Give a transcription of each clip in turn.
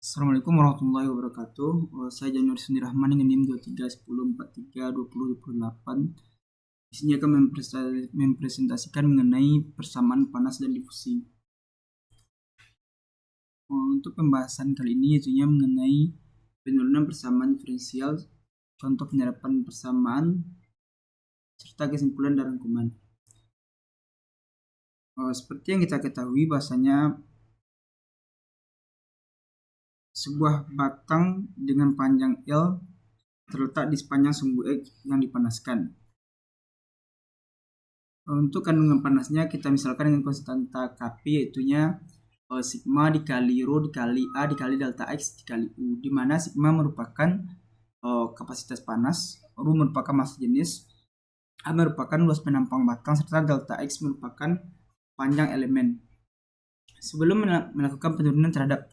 Assalamualaikum warahmatullahi wabarakatuh. Saya Januari Sundi Rahman dengan NIM 2310432028. Di sini akan mempresentasikan mengenai persamaan panas dan difusi. Untuk pembahasan kali ini yaitu mengenai penurunan persamaan diferensial, contoh penyerapan persamaan, serta kesimpulan dan rangkuman. Seperti yang kita ketahui bahasanya sebuah batang dengan panjang L terletak di sepanjang sumbu X yang dipanaskan. Untuk kandungan panasnya kita misalkan dengan konstanta Kp yaitu sigma dikali rho dikali A dikali delta X dikali U, di mana sigma merupakan kapasitas panas, rho merupakan massa jenis, A merupakan luas penampang batang, serta delta X merupakan panjang elemen. Sebelum melakukan penurunan terhadap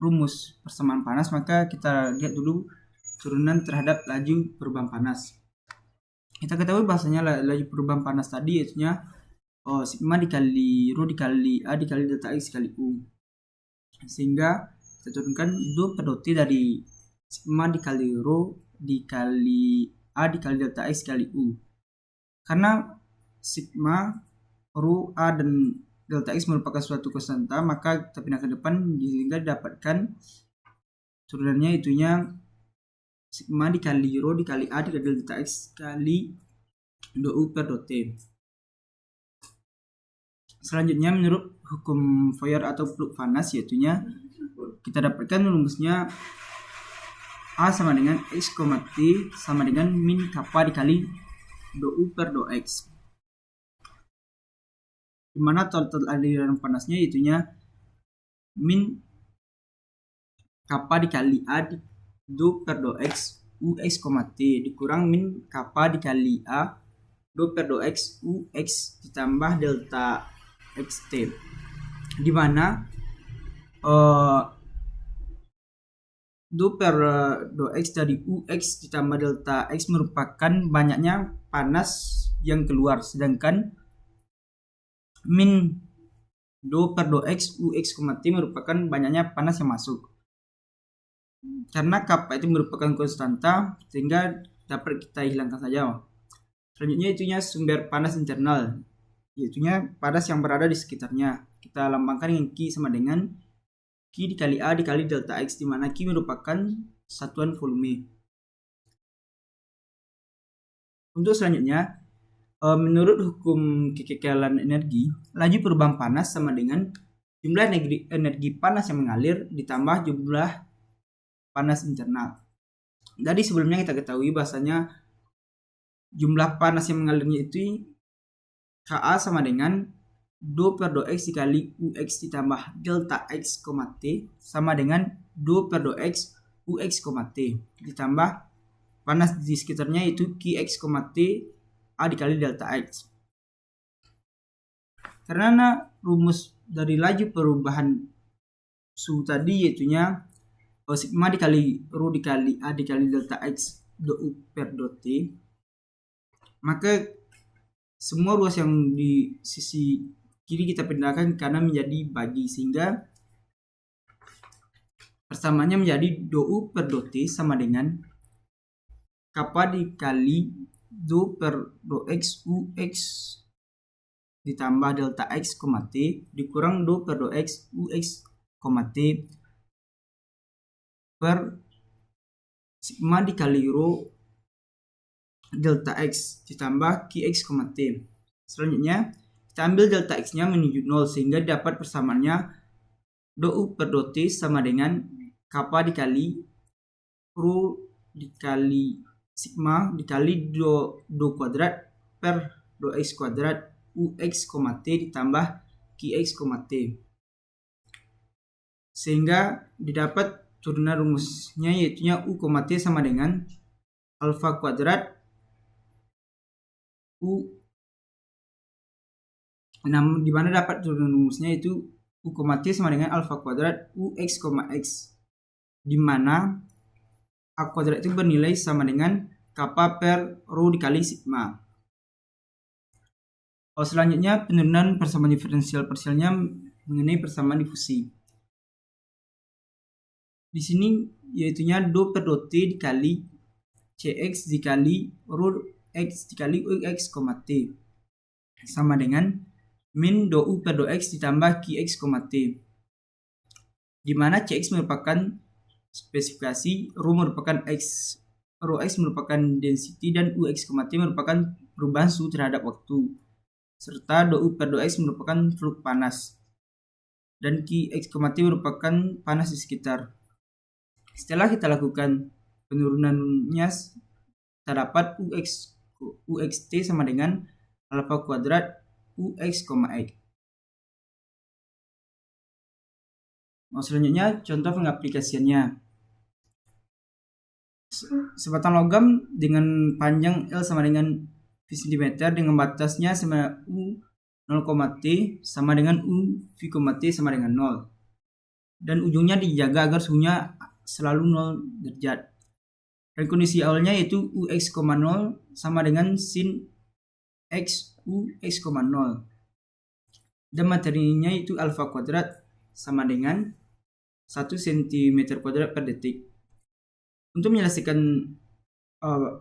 rumus persamaan panas, maka kita lihat dulu turunan terhadap laju perubahan panas. Kita ketahui bahasanya laju perubahan panas tadi yaitu sigma dikali rho dikali A dikali delta X dikali U, sehingga kita turunkan do per dot T dari sigma dikali rho dikali A dikali delta X dikali U. Karena sigma, rho, A, dan delta X merupakan suatu konstanta, maka kita pindah ke depan sehingga didapatkan turunannya itunya sigma dikali rho dikali A dikali delta X kali do U per dot T. Selanjutnya menurut hukum Fourier atau peluk panas yaitu kita dapatkan rumusnya A sama dengan X, T sama dengan min kappa dikali do U per do X, dimana total aliran panasnya yaitu min kappa dikali A do per do X U X, T dikurang min kappa dikali A do per do X U X ditambah delta XT, dimana do per do X dari UX ditambah delta X merupakan banyaknya panas yang keluar, sedangkan min do per do X UX, T merupakan banyaknya panas yang masuk. Karena kappa itu merupakan konstanta sehingga dapat kita hilangkan saja. Selanjutnya itunya sumber panas internal, yaitu panas yang berada di sekitarnya. Kita lambangkan dengan Q sama dengan Q dikali A dikali delta X, di mana Q merupakan satuan volume. Untuk selanjutnya, menurut hukum kekekalan energi, laju perubahan panas sama dengan jumlah energi panas yang mengalir ditambah jumlah panas internal. Jadi sebelumnya kita ketahui bahasanya jumlah panas yang mengalirnya itu Ka sama dengan do per do X dikali UX ditambah delta X, T sama dengan do per do X UX, T ditambah panas di sekitarnya itu Qx, T A dikali delta X. Karena rumus dari laju perubahan suhu tadi yaitu sigma dikali rho dikali A dikali delta X do U per do T, maka semua ruas yang di sisi kiri kita pindahkan ke kanan menjadi bagi, sehingga persamaannya menjadi do U per do T sama dengan kappa dikali do per do X UX ditambah delta X, T dikurang do per do X UX, T per sigma dikali rho delta X ditambah Qx, T. Selanjutnya kita ambil delta X nya menuju 0 sehingga dapat persamaannya do U per do T sama dengan kappa dikali rho dikali sigma dikali do kuadrat per do X kuadrat UX, T ditambah Qx, T, sehingga didapat turunan rumusnya yaitu U, T sama dengan alfa kuadrat U, di mana dapat turunan rumusnya itu U, T sama dengan alfa kuadrat UX, X, di mana A kuadrat itu bernilai sama dengan kappa per rho dikali sigma. Selanjutnya penurunan persamaan diferensial parsialnya mengenai persamaan difusi. di sini yaitunya do per do t dikali cx dikali rho x dikali ux, t sama dengan min do u per do x ditambah qx, t, di mana cx merupakan spesifikasi, rho merupakan rho x merupakan density, dan ux, t merupakan perubahan suhu terhadap waktu, serta do u per do x merupakan flux panas, dan qx, t merupakan panas di sekitar. Setelah kita lakukan penurunannya, terdapat uxt sama dengan alpha kuadrat ux, x. Selanjutnya contoh pengaplikasiannya. Sebatang logam dengan panjang L sama dengan V cm dengan batasnya sama U 0, T sama dengan U V, T sama dengan 0. Dan ujungnya dijaga agar suhunya selalu 0 derajat. Dan kondisi awalnya yaitu Ux, 0 sama dengan sin X Ux, 0. Dan materinya itu alfa kuadrat sama dengan 1 cm kuadrat per detik. Untuk menyelesaikan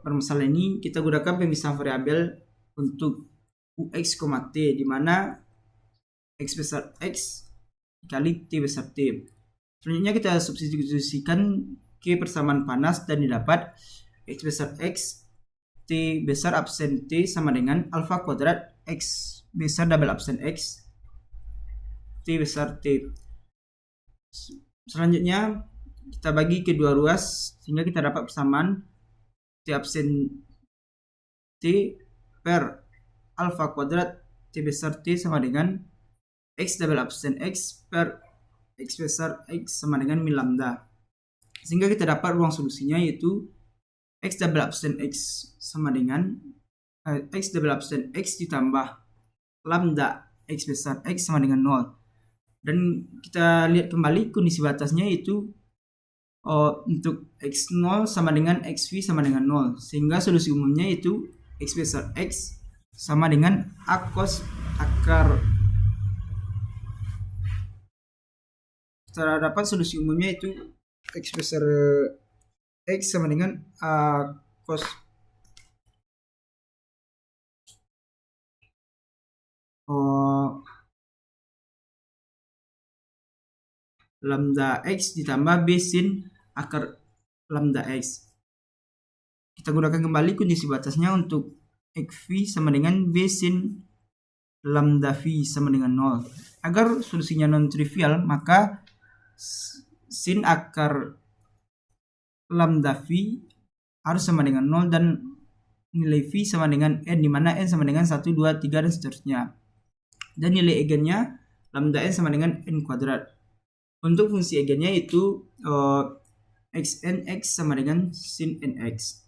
permasalahan ini, kita gunakan pemisahan variabel untuk Ux, t, di mana X besar X dikali T besar T. Selanjutnya kita substitusikan ke persamaan panas dan didapat X besar X, T besar absen T sama dengan alfa kuadrat X besar double absen X, T besar T. Selanjutnya kita bagi kedua ruas sehingga kita dapat persamaan T absen T per alfa kuadrat T besar T sama dengan X double absen X per X besar X sama dengan min lambda. Sehingga kita dapat ruang solusinya yaitu X double absen X sama dengan X double absen X ditambah lambda X besar X sama dengan 0. Dan kita lihat kembali kondisi batasnya yaitu untuk X0 sama dengan XV sama dengan 0. Sehingga solusi umumnya yaitu X besar X sama dengan A cos akar. Kita dapat solusi umumnya yaitu X besar X sama dengan A cos lambda X ditambah B sin akar lambda X. Kita gunakan kembali kondisi batasnya untuk XV sama dengan B sin lambda V sama dengan 0. Agar solusinya non-trivial, maka sin akar lambda V harus sama dengan 0 dan nilai V sama dengan N, di mana N sama dengan 1, 2, 3, dan seterusnya. Dan nilai eigennya lambda N sama dengan N kuadrat. Untuk fungsi eigennya itu xnx sama dengan sin nx.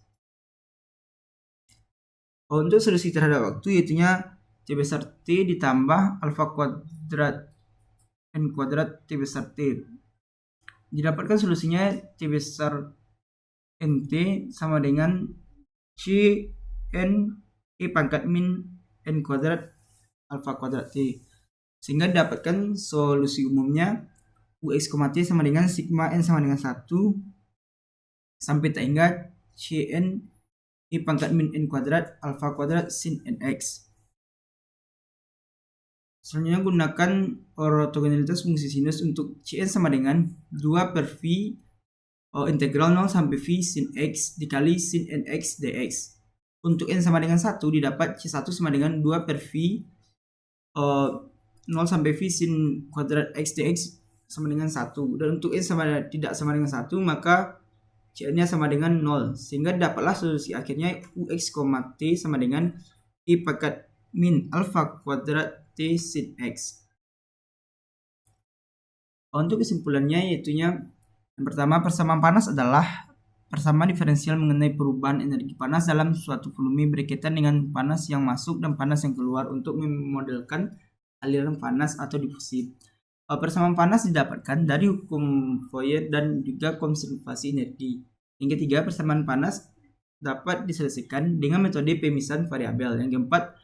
Untuk solusi terhadap waktu yaitunya T besar T ditambah alfa kuadrat N kuadrat T besar T. Didapatkan solusinya T besar NT sama dengan C N E pangkat min N kuadrat alfa kuadrat T. Sehingga didapatkan solusi umumnya Ux, t sama dengan sigma N sama dengan 1 sampai tak hingga Cn E pangkat min N kuadrat alfa kuadrat sin Nx. Selanjutnya gunakan ortogonalitas fungsi sinus untuk Cn sama dengan 2 per V integral 0 sampai V sin X dikali sin Nx dx. Untuk N sama dengan 1 didapat C1 sama dengan 2 per V 0 sampai V sin kuadrat X dx sama dengan 1. Dan untuk N tidak sama dengan 1, maka Cn-nya sama dengan 0. Sehingga dapatlah solusi akhirnya Ux, t sama dengan I pangkat min alfa kuadrat T sin X. Untuk kesimpulannya yaitunya yang pertama, persamaan panas adalah persamaan diferensial mengenai perubahan energi panas dalam suatu volume berkaitan dengan panas yang masuk dan panas yang keluar untuk memodelkan aliran panas atau difusi. Persamaan panas didapatkan dari hukum Fourier dan juga konservasi energi. Yang ketiga, persamaan panas dapat diselesaikan dengan metode pemisahan variabel. Yang keempat,